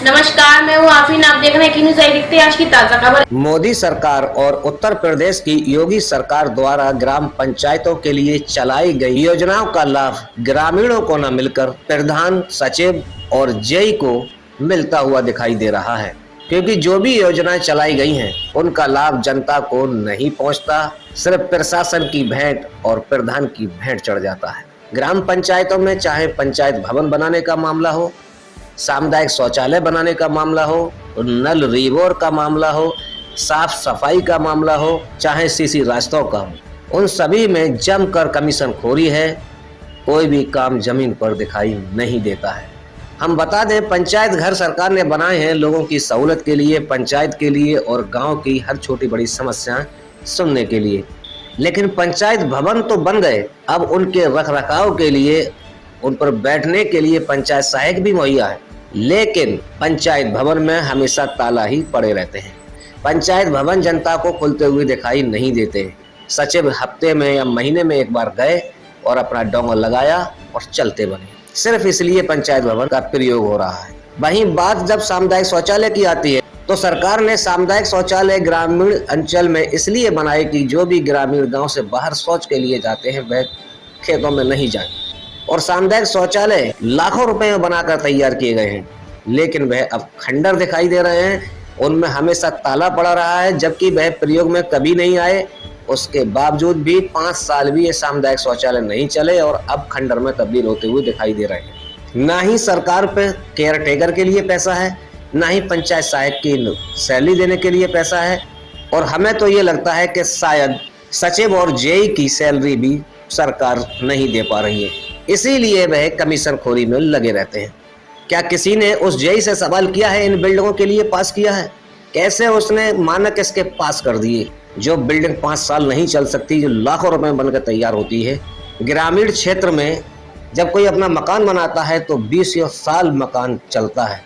नमस्कार, मैं हूँ आफरीन। आप देख रहे हैं न्यूज़ देखते हैं आज की ताजा खबर। मोदी सरकार और उत्तर प्रदेश की योगी सरकार द्वारा ग्राम पंचायतों के लिए चलाई गई योजनाओं का लाभ ग्रामीणों को न मिलकर प्रधान सचिव और जेई को मिलता हुआ दिखाई दे रहा है, क्योंकि जो भी योजनाएं चलाई गई हैं उनका लाभ जनता को नहीं पहुंचता। सिर्फ प्रशासन की भेंट और प्रधान की भेंट चढ़ जाता है। ग्राम पंचायतों में चाहे पंचायत भवन बनाने का मामला हो, सामुदायिक शौचालय बनाने का मामला हो, नल रिवोर का मामला हो, साफ सफाई का मामला हो, चाहे सीसी रास्तों का हो, उन सभी में जमकर कमीशन खोरी है। कोई भी काम जमीन पर दिखाई नहीं देता है। हम बता दें, पंचायत घर सरकार ने बनाए हैं लोगों की सहूलत के लिए, पंचायत के लिए और गांव की हर छोटी बड़ी समस्याएं सुनने के लिए। लेकिन पंचायत भवन तो बन गए, अब उनके रखरखाव के लिए, उन पर बैठने के लिए पंचायत सहायक भी मुहैया है, लेकिन पंचायत भवन में हमेशा ताला ही पड़े रहते हैं। पंचायत भवन जनता को खुलते हुए दिखाई नहीं देते। सचिव हफ्ते में या महीने में एक बार गए और अपना डोंगर लगाया और चलते बने। सिर्फ इसलिए पंचायत भवन का प्रयोग हो रहा है। वहीं बात जब सामुदायिक शौचालय की आती है तो सरकार ने सामुदायिक शौचालय ग्रामीण अंचल में इसलिए बनाए कि जो भी ग्रामीण गांव से बाहर शौच के लिए जाते हैं वह खेतों में नहीं जाए। और सामुदायिक शौचालय लाखों रुपए में बनाकर तैयार किए गए हैं, लेकिन वह अब खंडर दिखाई दे रहे हैं। उनमें हमेशा ताला पड़ा रहा है, जबकि वह प्रयोग में कभी नहीं आए। उसके बावजूद भी 5 साल भी ये सामुदायिक शौचालय नहीं चले और अब खंडर में तब्दील होते हुए दिखाई दे रहे हैं। ना ही सरकार पे केयर टेकर के लिए पैसा है, ना ही पंचायत सहायक की सैलरी देने के लिए पैसा है। और हमें तो ये लगता है कि शायद सचिव और जेई की सैलरी भी सरकार नहीं दे पा रही है, इसीलिए वह कमीशन खोरी में लगे रहते हैं। क्या किसी ने उस जेई से सवाल किया है इन बिल्डिंगों के लिए पास किया है? कैसे उसने मानक इसके पास कर दिए? जो बिल्डिंग 5 साल नहीं चल सकती, जो लाखों रुपए में बनकर तैयार होती है। ग्रामीण क्षेत्र में जब कोई अपना मकान बनाता है तो 20 साल मकान चलता है,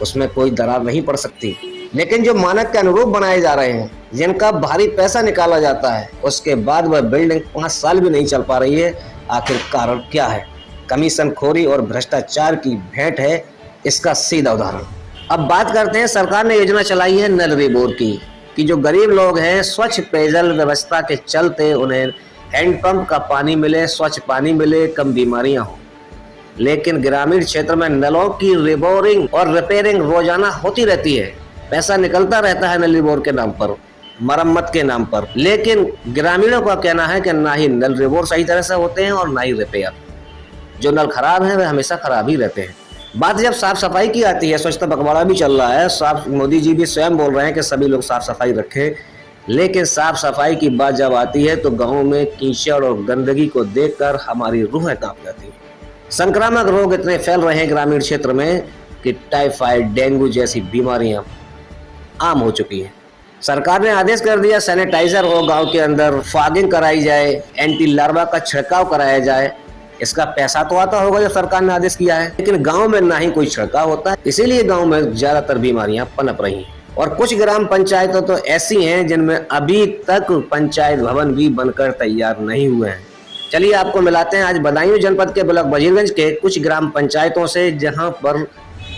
उसमें कोई दरार नहीं पड़ सकती। लेकिन जो मानक के अनुरूप बनाए जा रहे हैं, जिनका भारी पैसा निकाला जाता है, उसके बाद वह बिल्डिंग 5 साल भी नहीं चल पा रही है। आखिर कारण क्या है? कमीशन खोरी और भ्रष्टाचार की भेंट है इसका सीधा उदाहरण। अब बात करते हैं, सरकार ने योजना चलाई है नल रिबोर की, कि जो गरीब लोग हैं स्वच्छ पेयजल व्यवस्था के चलते उन्हें हैंडपंप का पानी मिले, स्वच्छ पानी मिले, कम बीमारियां हो। लेकिन ग्रामीण क्षेत्र में नलों की रिबोरिंग और रिपेयरिंग रोजाना होती रहती है। पैसा निकलता रहता है नल रिबोर के नाम पर, मरम्मत के नाम पर। लेकिन ग्रामीणों का कहना है कि ना ही नल रिबोर सही तरह से होते हैं और ना ही रिपेयर। जो नल खराब है वह हमेशा खराब ही रहते हैं। बात जब साफ सफाई की आती है, स्वच्छता पखवाड़ा भी चल रहा है, साफ मोदी जी भी स्वयं बोल रहे हैं कि सभी लोग साफ सफाई रखें। लेकिन साफ सफाई की बात जब आती है तो गाँव में कीचड़ और गंदगी को देखकर हमारी रूहें कांप जाती है। संक्रामक रोग इतने फैल रहे हैं ग्रामीण क्षेत्र में कि टाइफाइड, डेंगू जैसी बीमारियां आम हो चुकी है। सरकार ने आदेश कर दिया सैनिटाइजर हो गांव के अंदर, फॉगिंग कराई जाए, एंटी लार्वा का छिड़काव कराया जाए। इसका पैसा तो आता होगा जो सरकार ने आदेश किया है, लेकिन गांव में ना ही कोई छिड़काव होता है, इसीलिए गांव में ज्यादातर बीमारियां पनप रही हैं। और कुछ ग्राम पंचायतें तो ऐसी हैं जिनमें अभी तक पंचायत भवन भी बनकर तैयार नहीं हुए हैं। चलिए आपको मिलाते हैं आज बदायूं जनपद के ब्लॉक वजीरगंज के कुछ ग्राम पंचायतों से, जहां पर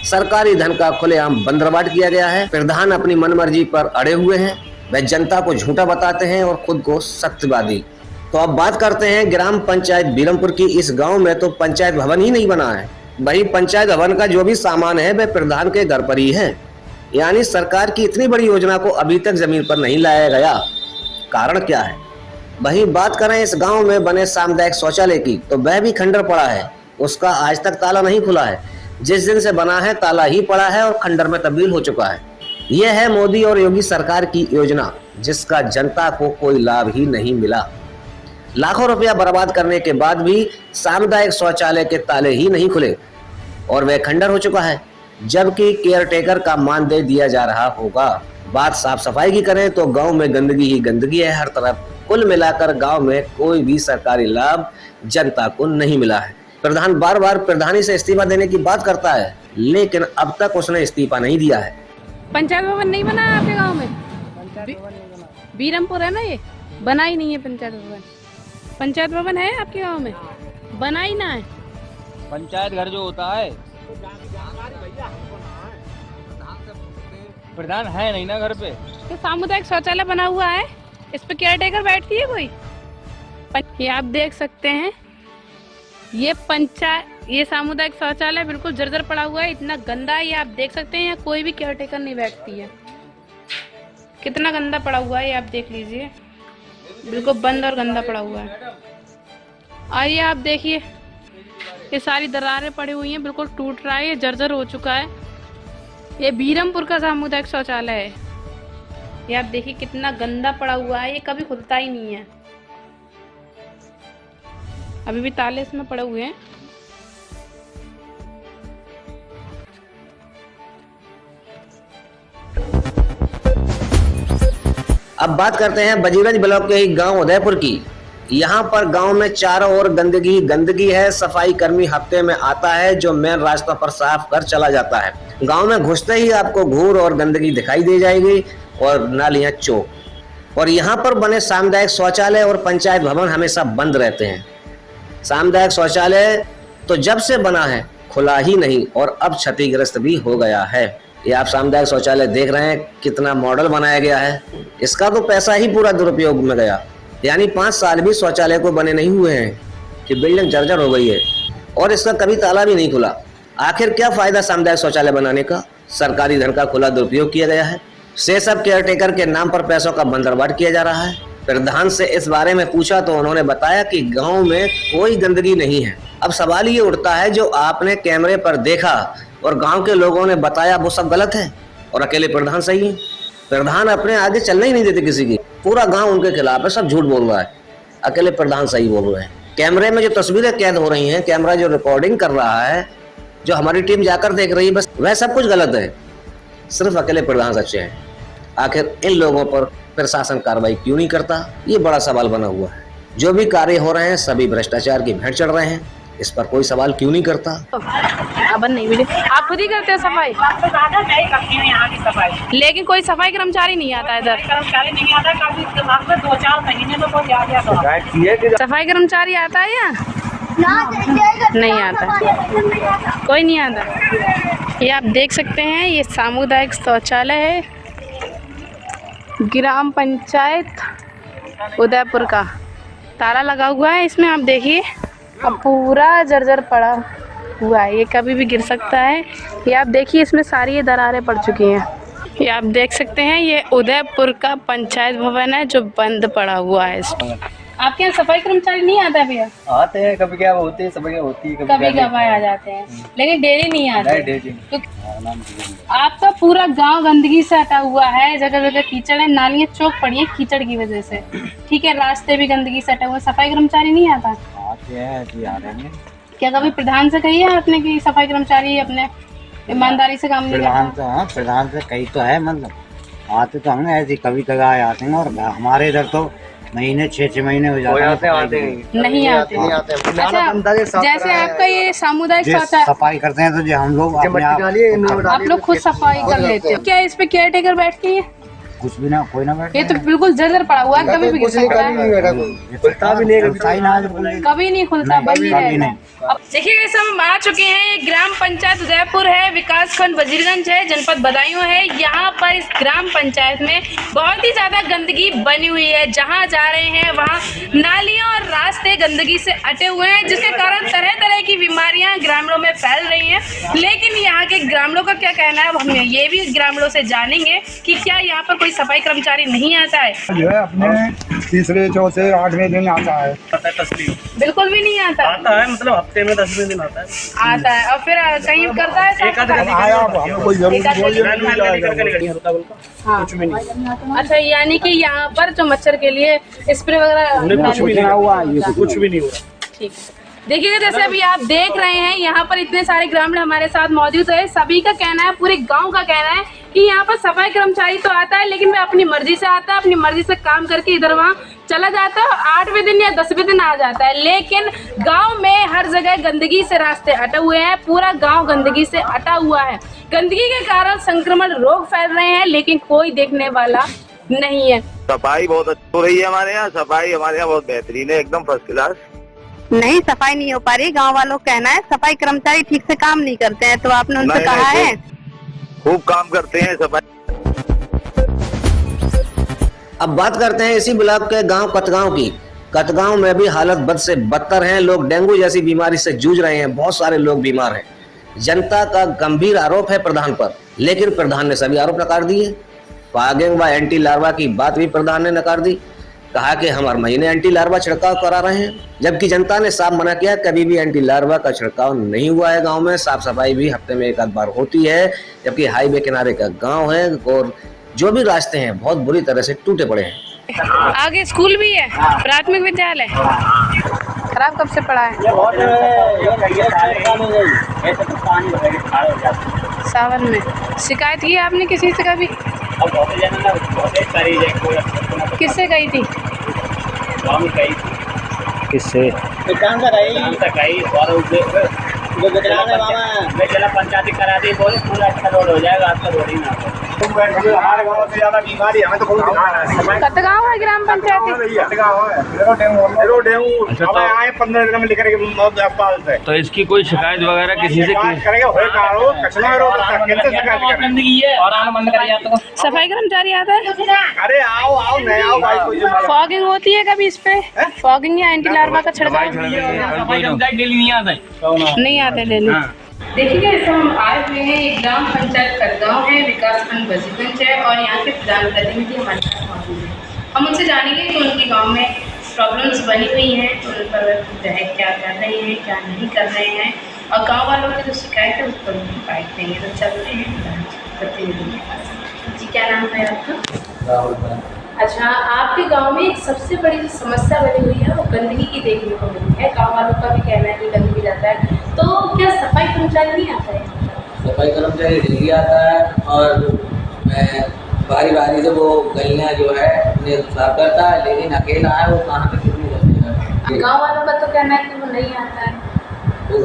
सरकारी धन का खुलेआम बंदरबाट किया गया है। प्रधान अपनी मनमर्जी पर अड़े हुए हैं, वह जनता को झूठा बताते हैं और खुद को सत्यवादी। तो अब बात करते हैं ग्राम पंचायत बीरमपुर की। इस गांव में तो पंचायत भवन ही नहीं बना है, वही पंचायत भवन का जो भी सामान है वह प्रधान के घर पर ही है। यानी सरकार की इतनी बड़ी योजना को अभी तक जमीन पर नहीं लाया गया। कारण क्या है? वही बात करें इस गांव में बने सामुदायिक शौचालय की, तो वह भी खंडर पड़ा है, उसका आज तक ताला नहीं खुला है। जिस दिन से बना है ताला ही पड़ा है और खंडर में तब्दील हो चुका है। यह है मोदी और योगी सरकार की योजना, जिसका जनता को कोई लाभ ही नहीं मिला। लाखों रुपया बर्बाद करने के बाद भी सामुदायिक शौचालय के ताले ही नहीं खुले और वह खंडर हो चुका है, जबकि केयर टेकर का मानदेय दिया जा रहा होगा। बात साफ सफाई की करें तो गांव में गंदगी ही गंदगी है हर तरफ। कुल मिलाकर गांव में कोई भी सरकारी लाभ जनता को नहीं मिला है। प्रधान बार बार प्रधानी से इस्तीफा देने की बात करता है, लेकिन अब तक उसने इस्तीफा नहीं दिया है। पंचायत भवन नहीं बना है आपके गांव में? बीरमपुर है ना, ये बना ही नहीं है पंचायत भवन। पंचायत भवन है आपके गांव में? बना ही ना है। पंचायत घर जो होता है प्रधान है नहीं ना घर पे। तो सामुदायिक शौचालय बना हुआ है, इस पे केयर टेकर बैठती है कोई? ये आप देख सकते हैं, ये सामुदायिक शौचालय बिल्कुल जर्जर पड़ा हुआ है, इतना गंदा है। ये आप देख सकते हैं, यहाँ कोई भी केयर टेकर नहीं बैठती है। कितना गंदा पड़ा हुआ है ये आप देख लीजिए, बिल्कुल बंद और गंदा पड़ा हुआ है। आइए आप देखिए, ये सारी दरारें पड़ी हुई हैं, बिल्कुल टूट रहा है, ये जर्जर हो चुका है। ये बीरमपुर का सामुदायिक शौचालय है। ये आप देखिए कितना गंदा पड़ा हुआ है, ये कभी खुलता ही नहीं है, अभी भी ताले इसमें पड़े हुए हैं। अब बात करते हैं बजीरंज ब्लॉक के ही गांव उदयपुर की। यहाँ पर गांव में चारों ओर गंदगी है। सफाई कर्मी हफ्ते में आता है जो मेन रास्तों पर साफ कर चला जाता है। गांव में घुसते ही आपको घूर और गंदगी दिखाई दे जाएगी और नालियां चौक। और यहाँ पर बने सामुदायिक शौचालय और पंचायत भवन हमेशा बंद रहते हैं। सामुदायिक शौचालय तो जब से बना है खुला ही नहीं और अब क्षतिग्रस्त भी हो गया है। ये आप सामुदायिक शौचालय देख रहे हैं, कितना मॉडल बनाया गया है। इसका तो पैसा ही पूरा दुरुपयोग में गया, यानी 5 साल भी शौचालय को बने नहीं हुए हैं कि बिल्डिंग जर्जर हो गई है और इसका कभी ताला भी नहीं खुला। आखिर क्या फायदा सामुदायिक शौचालय बनाने का? सरकारी धन का खुला दुरुपयोग किया गया है। सब केयर टेकर के नाम पर पैसों का बंदरबाट किया जा रहा है। प्रधान से इस बारे में पूछा तो उन्होंने बताया कि गांव में कोई गंदगी नहीं है। अब सवाल ये उठता है, जो आपने कैमरे पर देखा और गांव के लोगों ने बताया वो सब गलत है और अकेले प्रधान सही है? प्रधान अपने आगे चलने ही नहीं देते किसी की, पूरा गांव उनके खिलाफ है, सब झूठ बोल रहा है, अकेले प्रधान सही बोल रहे हैं। कैमरे में जो तस्वीरें कैद हो रही हैं, कैमरा जो रिकॉर्डिंग कर रहा है, जो हमारी टीम जाकर देख रही है, बस वह सब कुछ गलत है, सिर्फ अकेले प्रधान सच्चे हैं। आखिर इन लोगों पर प्रशासन कार्रवाई क्यों नहीं करता, ये बड़ा सवाल बना हुआ है। जो भी कार्य हो रहे हैं सभी भ्रष्टाचार की भेंट चढ़ रहे हैं, इस पर कोई सवाल क्यों नहीं करता? अब नहीं मिले, आप खुद ही करते हो सफाई? करती हूँ यहाँ की सफाई, लेकिन कोई सफाई कर्मचारी नहीं आता इधर। कर्मचारी नहीं आता, कभी दिमाग में 2-4 महीने में कोई आ गया तो सफाई कर्मचारी आता है या नहीं आता? कोई नहीं आता। ये आप देख सकते हैं, ये सामुदायिक शौचालय है, ग्राम पंचायत उदयपुर का। ताला लगा हुआ है इसमें, आप देखिए अब पूरा जर्जर पड़ा हुआ है, ये कभी भी गिर सकता है। ये आप देखिए, इसमें सारी ये दरारें पड़ चुकी हैं। ये आप देख सकते हैं, ये उदयपुर का पंचायत भवन है जो बंद पड़ा हुआ है। आपके यहाँ सफाई कर्मचारी नहीं आता है भैया? आते हैं, कभी क्या होती है, सफाई होती है, कभी कभार आ जाते हैं, लेकिन डेली नहीं आते। तो आपका पूरा गांव गंदगी से हटा हुआ है, जगह जगह कीचड़ है, नालियाँ चौक पड़ी है कीचड़ की वजह से, ठीक है, रास्ते भी गंदगी से हटे हुए। सफाई कर्मचारी नहीं आता? आते हैं, आ रहे हैं। क्या कभी प्रधान से कही है आपने कि सफाई कर्मचारी अपने ईमानदारी से काम नहीं करता? प्रधान से कही तो है, मतलब आते तो हम ऐसे कभी कभी आते हैं, और हमारे इधर तो महीने 6-6 महीने हो जाते हैं नहीं आते। अच्छा, जैसे आपका ये सामुदायिक शौचालय सफाई करते हैं तो जो हम लोग अपने आप लोग खुद सफाई कर लेते हो क्या? इस पे केयर टेकर बैठती है? कुछ भी ना, कोई ना बैठे। ये तो बिल्कुल जर्जर पड़ा हुआ है, कभी भी गिर सकता है, कभी नहीं खुलता, बंद ही रहता है। अब देखिए इस हम आ चुके हैं, ग्राम पंचायत उदयपुर है, विकास खंड वजीरगंज है, जनपद बदायूं है। यहाँ पर इस ग्राम पंचायत में बहुत ही ज्यादा गंदगी बनी हुई है। जहाँ जा रहे हैं वहाँ नालियाँ और रास्ते गंदगी से अटे हुए हैं, जिसके कारण तरह तरह की बीमारियाँ ग्रामीणों में फैल रही हैं। लेकिन यहाँ के ग्रामीणों का क्या कहना है, हम ये भी ग्रामीणों से जानेंगे कि क्या यहाँ पर कोई सफाई कर्मचारी नहीं आता है? जो है अपने तीसरे चौथे 8वें दिन आता है। बिल्कुल भी नहीं आता? आता है, मतलब हफ्ते में 10वें दिन आता है। आता है और फिर कहीं करता है कोई जरूरी हाँ। अच्छा, यानी कि यहाँ पर जो मच्छर के लिए स्प्रे वगैरह कुछ भी नहीं हुआ। ठीक है, देखिएगा जैसे अभी आप देख रहे हैं, यहाँ पर इतने सारे ग्रामीण हमारे साथ मौजूद है। सभी का कहना है, पूरे गांव का कहना है कि यहाँ पर सफाई कर्मचारी तो आता है, लेकिन वह अपनी मर्जी से आता है, अपनी मर्जी से काम करके इधर वहाँ चला जाता है, 8वें दिन या 10वें दिन आ जाता है। लेकिन गांव में हर जगह गंदगी से रास्ते अटे हुए हैं, पूरा गांव गंदगी से अटा हुआ है। गंदगी के कारण संक्रमण रोग फैल रहे हैं, लेकिन कोई देखने वाला नहीं है। सफाई बहुत अच्छी हो रही है हमारे यहाँ, सफाई हमारे यहाँ बहुत बेहतरीन है, एकदम फर्स्ट क्लास। नहीं, सफाई नहीं हो पा रही, गांव वालों का कहना है सफाई कर्मचारी ठीक से काम नहीं करते हैं, तो आपने उनसे कहा है? खूब काम करते हैं सफाई। अब बात करते हैं इसी ब्लॉक के गांव कतगांव की। कतगांव में भी हालत बद से बदतर है। लोग डेंगू जैसी बीमारी से जूझ रहे हैं। बहुत सारे लोग बीमार हैं। जनता का गंभीर आरोप है प्रधान पर, लेकिन प्रधान ने सभी आरोप नकार दिए। फॉगिंग व एंटी लार्वा की बात भी प्रधान ने नकार दी। कहा कि हम हर महीने एंटी लार्वा छिड़काव करा रहे हैं, जबकि जनता ने साफ मना किया कभी भी एंटी लार्वा का छिड़काव नहीं हुआ है। गांव में साफ सफाई भी हफ्ते में एक आध बार होती है, जबकि हाईवे किनारे का गांव है और जो भी रास्ते हैं बहुत बुरी तरह से टूटे पड़े हैं। आगे स्कूल भी है, प्राथमिक विद्यालय। खराब कब से पड़ा है? सावन में। शिकायत की आपने किसी से कभी? किससे गई थी? किससे? पंचायती करा दी, बोले पूरा अच्छा रोड हो जाएगा, आपका रोड ही ना हमारे गाँव से ज्यादा बीमारी हमें तो कतगांव है ग्राम पंचायत। आए 15 दिन में लेकर के। तो इसकी कोई शिकायत वगैरह किसी से सफाई कर्मचारी आता है? अरे आओ आओ नहीं आओ भाई, कोई फॉगिंग होती है कभी इस पे? फॉगिंग या एंटी लार्वा का छिड़काव नहीं आते लेने। देखिए इस हम आए हुए हैं, ये ग्राम पंचायत कतगांव है, विकासखंड वजीरगंज है और यहाँ के प्रधान प्रतिनिधि हमारे साथ मौजूद है। हम उनसे जानेंगे कि उनके गांव में प्रॉब्लम्स बनी हुई हैं, उन पर क्या कर रहे हैं, क्या नहीं कर रहे हैं और गांव वालों की जो शिकायत है उस पर उनकी बात देंगे। तो चलते हैं प्रधान प्रतिनिधि के पास। जी क्या नाम है आपका? अच्छा, आपके गांव में एक सबसे बड़ी जो समस्या बनी हुई है वो गंदगी की देखने को मिली है। गांव वालों का भी कहना है कि गंदगी रहता है, तो क्या सफाई कर्मचारी नहीं आता है? सफाई कर्मचारी डेली आता है और बारी बारी से वो गलियाँ जो है उन्हें साफ करता है, लेकिन अकेला है वो कहाँ पे कितनी करते हैं। गाँव वालों का तो कहना है कि वो नहीं आता है। वो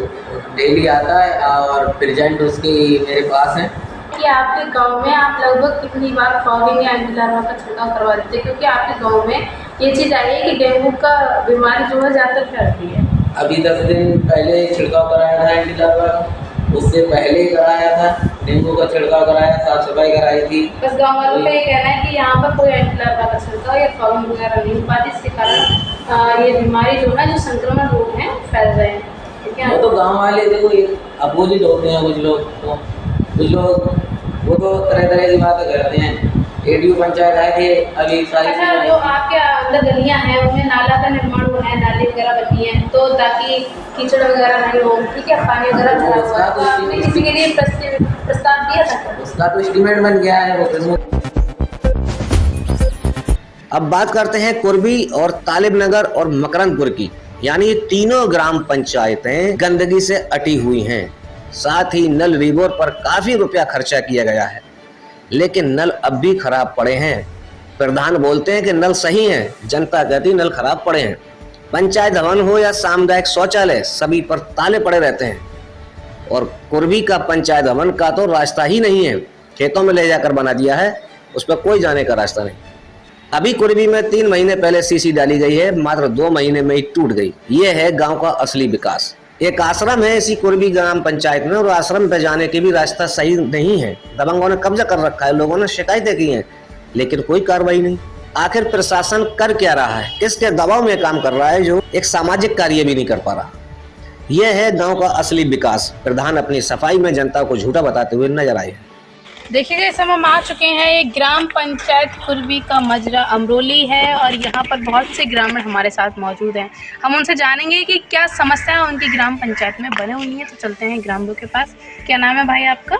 डेली आता है और प्रेजेंट उसकी मेरे पास है। कि आपके गांव में आप लगभग कितनी बार फॉगिंग या एंटी लार्वा का छिड़काव करवा देते हैं? क्योंकि आपके गांव में ये चीज़ आई है कि डेंगू का बीमारी जो है ज़्यादा फैलती है। अभी 10 दिन पहले छिड़काव कराया था एंटी लार्वा, उससे पहले कराया था डेंगू का छिड़काव कराया, साफ सफाई कराई थी। बस गाँव वालों का ये कहना है कि यहाँ पर कोई एंटी लार्वा का छिड़काव या फॉगिंग वगैरह नहीं हो पाती, इसके कारण ये बीमारी जो है जो संक्रमण रोग हैं फैल रहे हैं। वो तो गाँव वाले देखो अपोजिट होते हैं, कुछ लोग वो तो तरह तरह की बातें करते हैं। एडीओ पंचायत आए थे अभी सारी। अच्छा, जो आपके अंदर गलियां हैं उनमें नाला का निर्माण हुआ है, नाली वगैरह बनी है, तो ताकि कीचड़ वगैरह नहीं हो, ठीक है, पानी वगैरह भरा हुआ है, तो आपने किसी के लिए प्रस्ताव दिया था? उसका तो एस्टीमेट बन गया है वो। अब बात करते हैं कुर्बी और तालिब नगर और मकरंदपुर की, यानी तीनों ग्राम पंचायतें गंदगी से अटी हुई हैं। साथ ही नल रिबोर पर काफी रुपया खर्चा किया गया है, लेकिन नल अब भी खराब पड़े हैं। प्रधान बोलते हैं कि नल सही हैं, जनता कहती नल खराब पड़े हैं। पंचायत भवन हो या सामुदायिक शौचालय, सभी पर ताले पड़े रहते हैं। और कुर्बी का पंचायत भवन का तो रास्ता ही नहीं है, खेतों में ले जाकर बना दिया है, उस पर कोई जाने का रास्ता नहीं। अभी कुर्बी में 3 महीने पहले सीसी डाली गई है, मात्र 2 महीने में ही टूट गई। ये है गाँव का असली विकास। एक आश्रम है इसी कुर्बी ग्राम पंचायत में और आश्रम पे जाने के भी रास्ता सही नहीं है। दबंगों ने कब्जा कर रखा है, लोगों ने शिकायतें की हैं, लेकिन कोई कार्रवाई नहीं। आखिर प्रशासन कर क्या रहा है, किसके दबाव में काम कर रहा है जो एक सामाजिक कार्य भी नहीं कर पा रहा। यह है गांव का असली विकास। प्रधान अपनी सफाई में जनता को झूठा बताते हुए नजर आए। देखिए इस समय हम आ चुके हैं, एक ग्राम पंचायत कुर्बी का मजरा अमरोली है और यहाँ पर बहुत से ग्रामीण हमारे साथ मौजूद हैं। हम उनसे जानेंगे कि क्या समस्याएं उनकी ग्राम पंचायत में बने हुई हैं। तो चलते हैं ग्रामीणों के पास। क्या नाम है भाई आपका?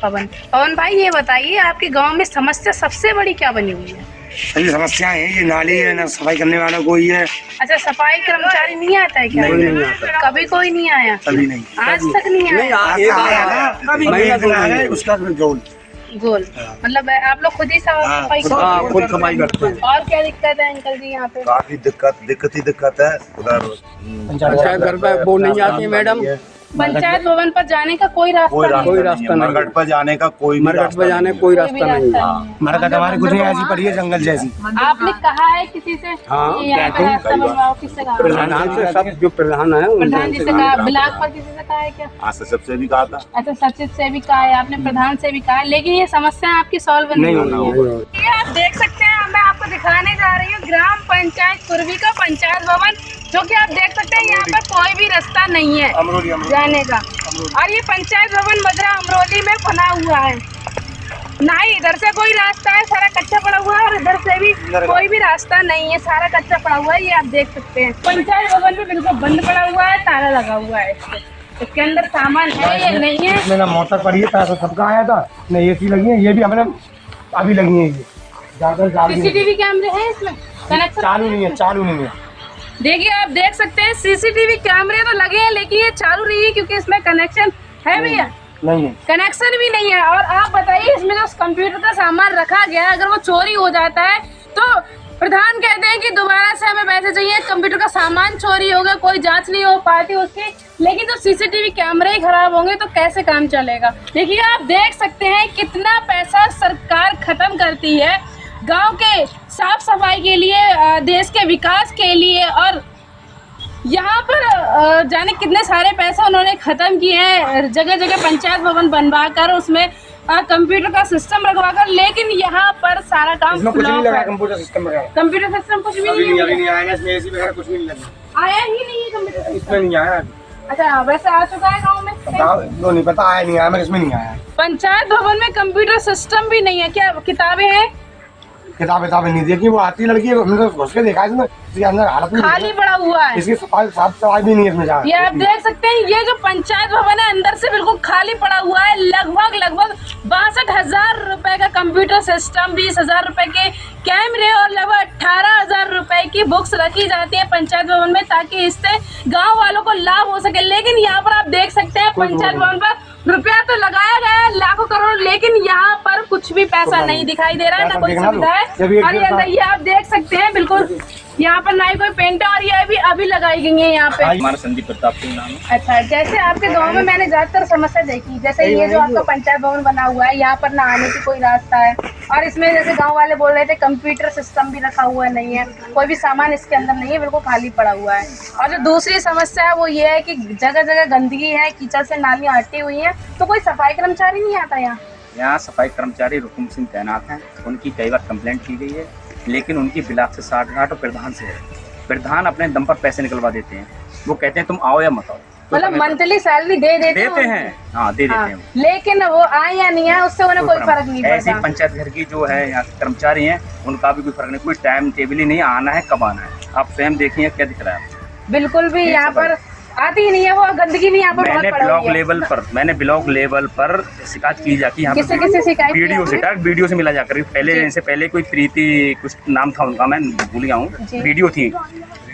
पवन भाई, ये बताइए आपके गाँव में समस्या सबसे बड़ी क्या बनी हुई है? सही समस्या है, ये नाली है ना, सफाई करने वाला कोई है। अच्छा, सफाई कर्मचारी नहीं आता है क्या? नहीं आता। कभी कोई नहीं आया? कभी नहीं, आज तक नहीं आया। उसका गोल मतलब आप लोग खुद ही सफाई खुद सफाई करते हैं। और क्या दिक्कत है अंकल जी यहाँ पे? काफी दिक्कत है उधर। पंचायत घर पे वो नहीं आती है मैडम, पंचायत भवन पर जाने का कोई रास्ता नहीं, मरघट पर जाने का कोई रास्ता नहीं है। मरघट हमारे कुछ नहीं, ऐसी पड़ी है जंगल जैसी। आपने कहा है किसी से कि यहाँ पे रास्ता बनवाओ? किससे कहा? प्रधान से, सब जो प्रधान है प्रधान जी से कहा, ब्लॉक पर किसी से कहा है क्या? सचिव से भी कहा था। अच्छा, सचिव से भी कहा है आपने, प्रधान से भी कहा है, लेकिन ये समस्या आपकी सॉल्व नहीं होगी। ये आप देख सकते हैं, मैं आपको दिखाने जा रही हूँ ग्राम पंचायत पूर्वी का पंचायत भवन, जो कि आप देख सकते हैं यहाँ पर कोई भी रास्ता नहीं है जाने का। और ये पंचायत भवन मजरा अमरोली में बना हुआ है, ना ही इधर से कोई रास्ता है, सारा कच्चा पड़ा हुआ है, और इधर से भी कोई भी रास्ता नहीं है, सारा कच्चा पड़ा हुआ है। ये आप देख सकते हैं पंचायत भवन में बिल्कुल बंद पड़ा हुआ है, ताला लगा हुआ है। इसके अंदर सामान है या नहीं है? इसमें ना मोटर पड़ी है, पैसा सबका आया था, ना एसी लगी है, ये भी हमने अभी लगी है। ये सीसीटीवी कैमरे हैं इसमें? कनेक्शन चालू नहीं है। देखिए, आप देख सकते हैं सीसीटीवी कैमरे तो लगे हैं, लेकिन ये चालू नहीं है क्योंकि इसमें कनेक्शन है भैया? नहीं, कनेक्शन भी नहीं है। और आप बताइए, इसमें जो कंप्यूटर का सामान रखा गया है, अगर वो चोरी हो जाता है तो प्रधान कहते हैं कि दोबारा से हमें पैसे चाहिए, कंप्यूटर का सामान चोरी होगा, कोई जांच नहीं हो पाती उसकी। लेकिन तो सीसीटीवी कैमरे ही खराब होंगे तो कैसे काम चलेगा? देखिए, आप देख सकते हैं कितना पैसा सरकार खत्म करती है गांव के साफ सफाई के लिए, देश के विकास के लिए, और यहाँ पर जाने कितने सारे पैसे उन्होंने खत्म किए हैं जगह जगह पंचायत भवन बनवा कर, उसमें कंप्यूटर का सिस्टम लगवा कर। लेकिन यहाँ पर सारा काम कुछ नहीं लगा, कंप्यूटर सिस्टम कुछ भी नहीं है, नहीं आया, इसमें एसी वगैरह कुछ नहीं लगा, आया ही नहीं है कंप्यूटर, इसमें नहीं आया। अच्छा, वैसे आ चुका है गाँव में? तो नहीं पता, आया नहीं आया, मैं इसमें नहीं आया। पंचायत भवन में कंप्यूटर सिस्टम भी नहीं है क्या? किताबें हैं? किताबें नहीं देखी, वो आती लड़की है, हमने तो घुस के देखा इसमें, इसके अंदर हालत में खाली पड़ा हुआ है, इसकी साफ सफाई भी नहीं है इसमें। ये आप देख सकते हैं, ये जो पंचायत भवन है अंदर से बिल्कुल खाली पड़ा हुआ है। लगभग 62,000 रुपए का कंप्यूटर सिस्टम, 20,000 रुपए के कैमरे और लगभग 18,000 रुपए की बुक्स रखी जाती है पंचायत भवन में, ताकि इससे गाँव वालों को लाभ हो सके। लेकिन यहाँ पर आप देख सकते हैं पंचायत भवन पर रुपया तो लगाया गया है लाखों करोड़, लेकिन यहाँ पर कुछ भी पैसा नहीं दिखाई दे रहा है, ना कोई सुविधा है। और ये आप देख सकते हैं बिल्कुल यहाँ पर ना ही कोई पेंट है, और ये अभी लगाई गई है यहाँ पे। हमारा संदीप प्रताप सिंह नाम है। अच्छा, जैसे आपके गांव में मैंने ज्यादातर समस्या देखी, जैसे ये जो आपका पंचायत भवन बना हुआ है, यहाँ पर ना आने की कोई रास्ता है, और इसमें जैसे गांव वाले बोल रहे थे कंप्यूटर सिस्टम भी रखा हुआ नहीं है, कोई भी सामान इसके अंदर नहीं है, बिल्कुल खाली पड़ा हुआ है। और जो दूसरी समस्या है वो ये है कि जगह जगह गंदगी है, कीचड़ से नालियाँ हटी हुई है, तो कोई सफाई कर्मचारी नहीं आता यहाँ? यहाँ सफाई कर्मचारी रुकुम सिंह तैनात हैं, उनकी कई बार कंप्लेंट की गई है, लेकिन उनकी ब्लॉक से 60-60 और प्रधान से है। प्रधान अपने दम पर पैसे निकलवा देते हैं, वो कहते हैं तुम आओ या मत आओ। मतलब मंथली सैलरी दे देते हैं? हाँ, दे देते हैं, लेकिन वो आए या नहीं आए उससे उन्हें कोई फर्क नहीं पड़ता। ऐसे पंचायत घर की जो है यहाँ कर्मचारी हैं, उनका भी कोई फर्क नहीं, कोई टाइम टेबल ही नहीं, आना है कब आना है। आप स्वयं देखिए क्या दिख रहा है, बिल्कुल भी यहाँ पर आती ही नहीं है, वो गंदगी भी यहाँ पर बहुत पड़ा हुआ है। मैंने ब्लॉक लेवल पर शिकायत की जाती है, किससे शिकायत? वीडियो से मिला जाकर। पहले कोई प्रीति कुछ नाम था उनका, मैं भूल गया हूँ, वीडियो थी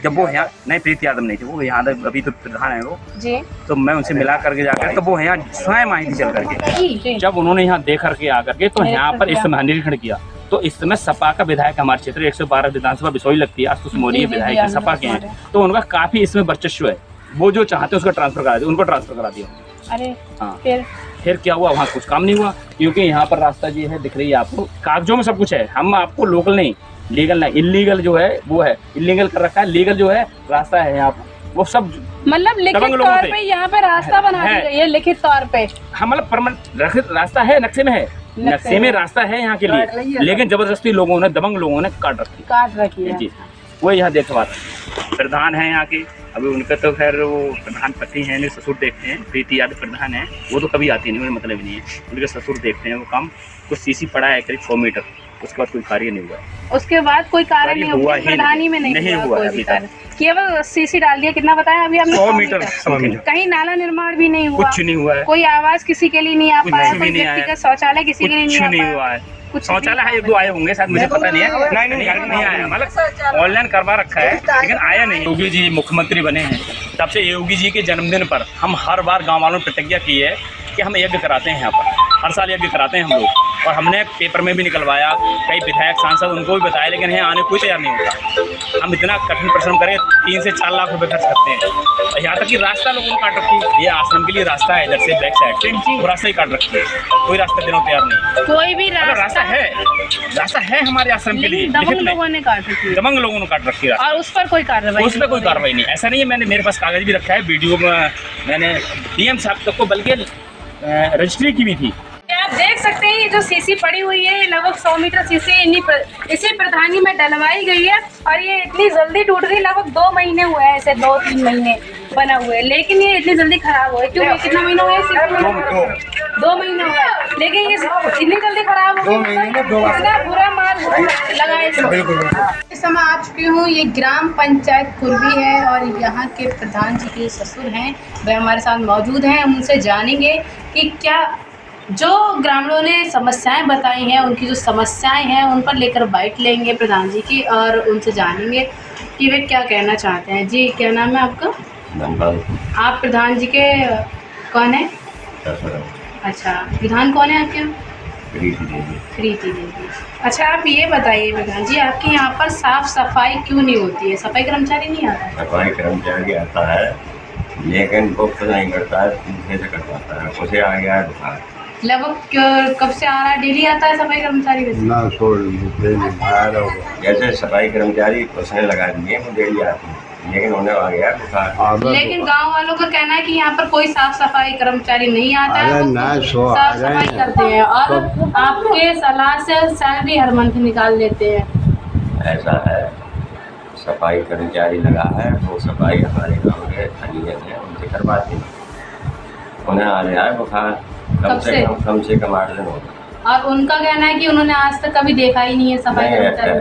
जब वो यहाँ, नहीं प्रीति यादव नहीं थी वो, यहाँ अभी तो प्रधान है वो जी, तो मैं उनसे मिला करके जाकर, तो वो यहाँ स्वयं आई थी चल करके। जब उन्होंने यहाँ देख करके आकर के, तो यहाँ पर इस समय निरीक्षण किया, तो इस समय सपा का विधायक हमारे क्षेत्र 112 विधानसभा बिसोई लगती है, आशुतोष मौर्य विधायक सपा के हैं, तो उनका काफी इसमें वर्चस्व है, वो जो चाहते हैं उसका ट्रांसफर करा दिया, उनको ट्रांसफर करा दिया। अरे हाँ, फिर क्या हुआ, वहाँ कुछ काम नहीं हुआ, क्योंकि यहाँ पर रास्ता जो है दिख रही है आपको, कागजों में सब कुछ है, हम आपको लोकल नहीं, लीगल नहीं, इलीगल जो है वो है, इलीगल कर रखा है, लीगल जो है रास्ता है यहाँ पर, वो सब मतलब लिखित तौर पे यहाँ पे रास्ता बना दी गई है, लिखित तौर पे। हाँ, मतलब परमानेंट रास्ता है, नक्शे में है, नक्शे में रास्ता है यहाँ के लिए, लेकिन जबरदस्ती लोगों ने, दबंग लोगों ने काट रखी है जी। वो यहाँ देखवा प्रधान है यहाँ के, अभी उनका तो खैर वो प्रधान पति हैं, नहीं ससुर देखते हैं, प्रीति यादव प्रधान है, वो तो कभी आती नहीं, उन्हें मतलब नहीं है, उनके ससुर देखते हैं वो काम। कुछ सीसी पड़ा है करीब 100 मीटर, उसके बाद कोई कार्य नहीं हुआ है, उसके बाद कोई कार्य नहीं हुआ, प्रधानी में नहीं हुआ अभी तक, केवल सीसी डाल दिया। कितना बताया अभी आपने? 100 मीटर। कहीं नाला निर्माण भी नहीं हुआ, कुछ नहीं हुआ है, कोई आवास किसी के लिए नहीं आ पाया, कोई व्यक्तिगत शौचालय किसी के लिए नहीं हुआ है, शौचालय है, 1-2 आए होंगे शायद, मुझे पता नहीं है, नहीं आया, मतलब ऑनलाइन करवा रखा है लेकिन आया नहीं। योगी जी मुख्यमंत्री बने हैं, तब से योगी जी के जन्मदिन पर हम हर बार गाँव वालों ने प्रतिज्ञा की है कि हम यज्ञ कराते हैं, यहाँ पर हर साल यज्ञ कराते हैं हम लोग, और हमने पेपर में भी निकलवाया, कई विधायक सांसद उनको भी बताया, लेकिन यहाँ आने कोई तैयार नहीं होता। हम इतना कठिन परिश्रम करें, 3 से 4 लाख रुपए खर्च करते हैं, और यहाँ तक कि रास्ता लोगों ने काट रखी है। ये आश्रम के लिए रास्ता है, इधर से बैक साइड से वो रास्ता ही काट रखी है, कोई रास्ता देने को तैयार नहीं। कोई भी रास्ता है हमारे आश्रम के लिए, दबंग लोगों ने काट रखी है। दबंग लोगों ने काट रखी है, और उस पर कोई कार्रवाई नहीं। ऐसा नहीं है, मैंने मेरे पास कागज भी रखा है, वीडियो में मैंने डीएम साहब तक को बल्कि रजिस्ट्री की भी थी। आप देख सकते हैं ये जो सीसी पड़ी हुई है, ये लगभग 100 मीटर सीसी इसी प्रधानी में डलवाई गई है, और ये इतनी जल्दी टूट गई। लगभग 2 महीने हुए हैं, ऐसे 2-3 महीने बना हुए, लेकिन ये इतनी जल्दी खराब हुआ है। क्यों? कितना महीना हुआ है? 2 महीने हुआ है, लेकिन ये इतनी जल्दी खराब हो गई। इतना बुरा मार लगा है इस समय आ चुकी हूँ। ये ग्राम पंचायत कुर्बी है, और यहाँ के प्रधान जी के ससुर हैं, वे हमारे साथ मौजूद हैं। उनसे जानेंगे कि क्या जो ग्रामीणों ने समस्याएं बताई हैं, उनकी जो समस्याएं हैं उन पर लेकर बाइट लेंगे प्रधान जी की, और उनसे जानेंगे कि वे क्या कहना चाहते हैं। जी, क्या नाम है आपका? आप प्रधान जी के कौन है? अच्छा, प्रधान कौन है आपके? प्रीति देवी। अच्छा, आप ये बताइए प्रधान जी, आपके यहाँ पर साफ सफाई क्यों नहीं होती है? सफाई कर्मचारी नहीं आता? सफाई कर्मचारी आता है, लेकिन बुक नहीं करता है, दूसरे से करवाता है, उसे आ गया है बुखार। लगभग कब से आ रहा है? डेली आता है सफाई कर्मचारी? ना जैसे सफाई कर्मचारी उसने लगा दिए, वो डेली आती है, लेकिन उन्हें आ गया बुखार। लेकिन गांव वालों का कहना है कि यहाँ पर कोई साफ सफाई कर्मचारी नहीं आता है, साफ सफाई करते हैं, और आपके सलाह से सैलरी हर मंथ निकाल लेते हैं। ऐसा है, सफाई कर्मचारी लगा है, वो सफाई हमारे गाँव के अनियत है, उनसे करवाते हैं। उन्हें आ गया है बुखार, कम से कम 8 दिन हो गए, और उनका कहना है कि उन्होंने आज तक कभी देखा ही नहीं है सफाई कर्मचारी।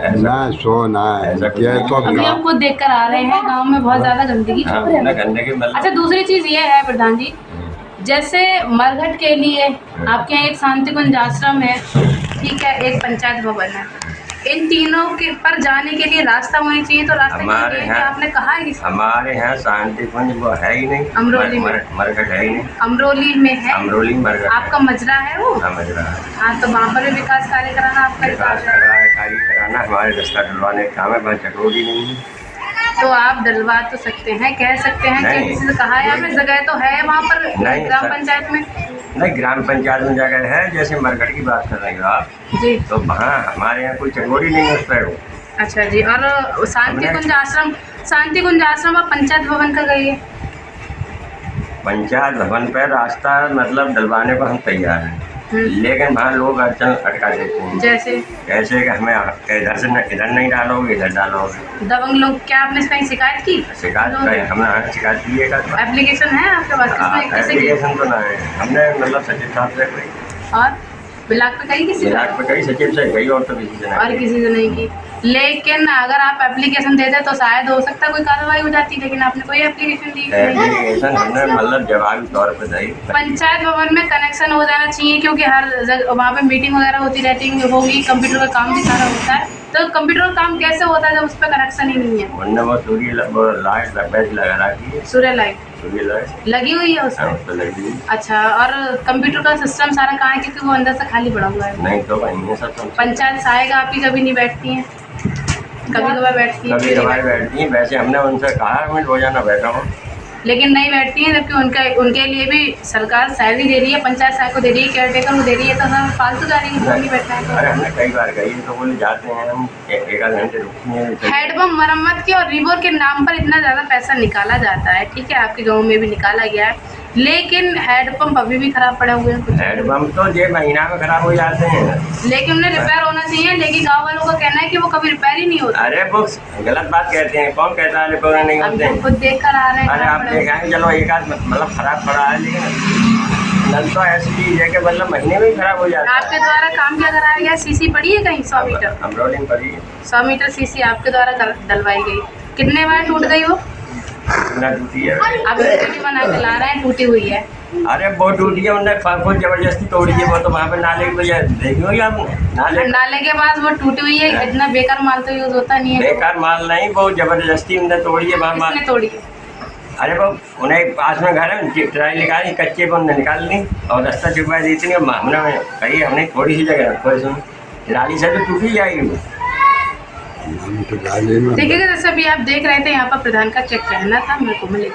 अभी हम खुद देख कर आ रहे हैं, गांव में बहुत ज्यादा गंदगी। अच्छा, दूसरी चीज ये है प्रधान जी, जैसे मरघट के लिए आपके यहाँ एक शांति कुंज आश्रम है, ठीक है, एक पंचायत भवन है, इन तीनों के पर जाने के लिए रास्ता होना चाहिए, तो रास्ता हमारे यहाँ आपने कहा है कि हमारे यहाँ शांति कुंज वो है ही नहीं, अमरोली में मरघट है ही नहीं। अमरोली में है, अमरोली मरघट आपका मजरा है वो? हाँ, मजरा है। हाँ, तो वहाँ पर भी विकास कार्य कराना आपका कार्य कराना हमारे रास्ता डलवाने का काम है, वहाँ चटोरी नहीं है। तो आप डलवा तो सकते हैं, कह सकते हैं कि किसी से कहा है आपने? जगह तो है वहाँ पर ग्राम पंचायत में? नहीं, ग्राम पंचायत में जगह है, जैसे मरघट की बात कर रही हो आप जी, तो वहाँ हमारे यहाँ कोई चटोरी नहीं है उस पर। अच्छा जी, और शांति कुंज आश्रम और पंचायत भवन का गई है? पंचायत भवन पर रास्ता मतलब डलवाने को हम तैयार हैं, लेकिन वहाँ लोग अड़चन अटका देते हैं। जैसे कि हमें इधर नहीं डालोगे, इधर डालोगे। दबंग लोग। क्या आपने कहीं शिकायत की? हमने शिकायत की है। एप्लीकेशन है आपके पास? एप्लीकेशन तो ना है, हमने मतलब सचिव साहब से कोई, और ब्लॉक पे कहीं किसी सचिव से गई, और तो किसी से नहीं की। लेकिन अगर आप एप्लीकेशन देते तो शायद हो सकता कोई कार्रवाई हो जाती, लेकिन आपने कोई एप्लीकेशन दी नहीं। हमने मतलब जवाबी तौर पर दी। पंचायत भवन में कनेक्शन हो जाना चाहिए, क्योंकि हर जगह वहाँ पे मीटिंग वगैरह होती रहती होगी, कंप्यूटर का काम भी सारा होता है, तो कंप्यूटर का काम कैसे होता है जब उस पर कनेक्शन ही नहीं है? वो सूर्य लाइट लगा रखी है। सूर्य लाइट लगी हुई है उसमें? अच्छा, और कंप्यूटर का सिस्टम सारा कहाँ है, क्योंकि वो अंदर से खाली पड़ा हुआ है? नहीं, तो वहीं है सब। पंचायत सहायक आप ही कभी नहीं बैठती हैं? कभी कभार बैठती हैं, वैसे हमने उनसे कहा मैं रोजाना बैठा हूँ, लेकिन नहीं बैठती हैं, जबकि उनके लिए भी सरकार सैलरी दे रही है, पंचायत सहायक को दे रही है, केयर टेकर को दे रही है, तो हम फालतू जा रही है, नहीं बैठना है। अरे हमने कई बार गई तो बोले जाते हैं हम, एक आध घंटे रुकते हैं। हैंडपंप मरम्मत के और रिबोर के नाम पर इतना ज़्यादा पैसा निकाला जाता है, ठीक है, आपके गाँव में भी निकाला गया है, लेकिन हैंडपंप अभी भी खराब पड़े हुए हैं। हैंडपंप तो ये महीना में खराब हो जाते हैं, लेकिन उन्हें रिपेयर होना चाहिए, लेकिन गाँव वालों का कहना है कि वो कभी रिपेयर ही नहीं होता। अरे वो गलत बात कहते हैं, कौन कहता है रिपेयर नहीं होते? खुद देख कर आ रहे हैं। अरे आप देखेंगे, चलो एक आध मतलब खराब पड़ा है, लेकिन नल तो ऐसी चीज है कि मतलब महीने में ही खराब हो जाता है। आपके द्वारा काम क्या कराया गया? सीसी पड़ी है कहीं? 100 मीटर अमरोली में पड़ी है, 100 मीटर सीसी आपके द्वारा डलवाई गई। कितने बार टूट गई वो? टूटी है, आप बना के ला रहे हैं, टूटी हुई है। अरे बहुत टूटी है, उन्होंने बहुत जबरदस्ती तोड़ी है वो, तो वहाँ पे नाले की वजह देखी आपने, नाले के पास वो टूटी हुई है। इतना बेकार माल तो यूज होता नहीं है। बेकार माल नहीं, बहुत जबरदस्ती उन्होंने तोड़ी है। वहाँ तोड़ी है अरे वो उन्हें पास में घर है, ट्राई निकाली, कच्चे को निकाल दी और रास्ता छुपा दी थी। हमने कही हमने थोड़ी सी जगह थोड़ी सुन नाली से तो टूटी जाएगी वो। देखिएगा जैसे अभी आप देख रहे थे यहाँ पर प्रधान का चेक कहना था, मेरे को मिले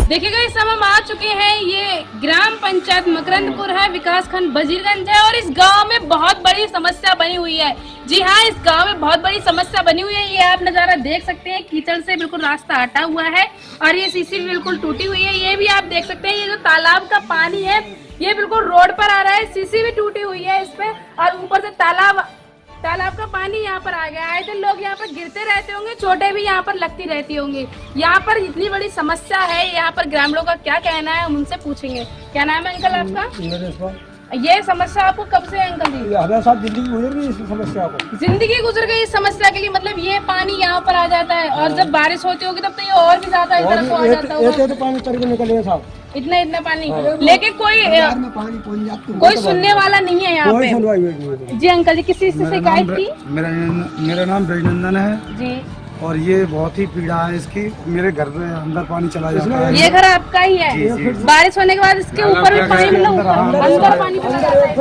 देखिएगा इस समय हम आ चुके हैं। ये ग्राम पंचायत मकरंदपुर है, विकास खंड वजीरगंज है और इस गांव में बहुत बड़ी समस्या बनी हुई है। जी हाँ, इस गांव में बहुत बड़ी समस्या बनी हुई है। ये आप नज़ारा देख सकते हैं, कीचड़ से बिल्कुल रास्ता हटा हुआ है और ये सीसी भी बिल्कुल टूटी हुई है। ये भी आप देख सकते हैं, ये जो तालाब का पानी है ये बिल्कुल रोड पर आ रहा है, सीसी भी टूटी हुई है इस पे और ऊपर से तालाब का पानी यहाँ पर आ गया। आए दिन लोग यहाँ पर गिरते रहते होंगे, चोटें भी यहाँ पर लगती रहती होंगी। यहाँ पर इतनी बड़ी समस्या है, यहाँ पर ग्रामीणों का क्या कहना है हम उनसे पूछेंगे। क्या नाम है अंकल आपका? ये समस्या आपको कब से है अंकल जी? हमारे साथ जिंदगी गुजर गई इस समस्या को। जिंदगी गुजर गई इस समस्या के लिए, मतलब ये पानी यहाँ पर आ जाता है और जब बारिश होती होगी तब तो ये और भी ज्यादा इधर को आ जाता होगा। तो पानी तरह निकलेगा साहब, इतना पानी, लेकिन कोई सुनने वाला नहीं है यहाँ पे। जी अंकल जी, किसी से शिकायत की? मेरा नाम ब्रजनंदन है जी, और ये बहुत ही पीड़ा है इसकी। मेरे घर में अंदर पानी चला जाता है। ये घर आपका ही है? जी। बारिश होने के बाद इसके ऊपर भी पानी, मतलब अंदर पानी चला जाता है।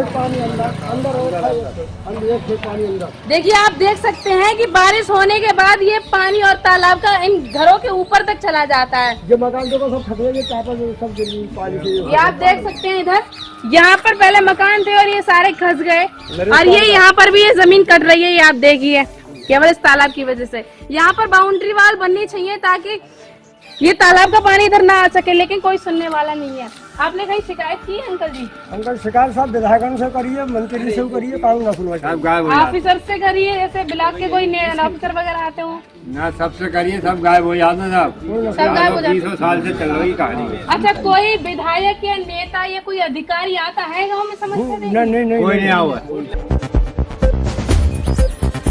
देखिए आप देख सकते हैं कि बारिश होने के बाद ये पानी और तालाब का इन घरों के ऊपर तक चला जाता है। ये मकान देखो सब खतरे सब पानी से। ये आप देख सकते हैं, इधर यहाँ पर पहले मकान थे और ये सारे खस गए और ये यहाँ पर भी ये जमीन कट रही है। ये आप देखिए, केवल इस तालाब की वजह से। यहाँ पर बाउंड्री वाल बननी चाहिए ताकि ये तालाब का पानी इधर ना आ सके, लेकिन कोई सुनने वाला नहीं है। आपने कहीं शिकायत की है अंकल जी? अंकल शिकायत साहब विधायकों से करिए, मंत्री से करिए, कानून ऑफिसर से करिए, जैसे ब्लॉक के कोई ऑफिसर वगैरह आते हो ना, सबसे करिए, सब गायब हो जाते हैं। सब गायब हो जाते 20 साल से चल रही कहानी। अच्छा, कोई विधायक या नेता या कोई अधिकारी आता है गाँव में समस्या? नहीं, कोई नहीं आया।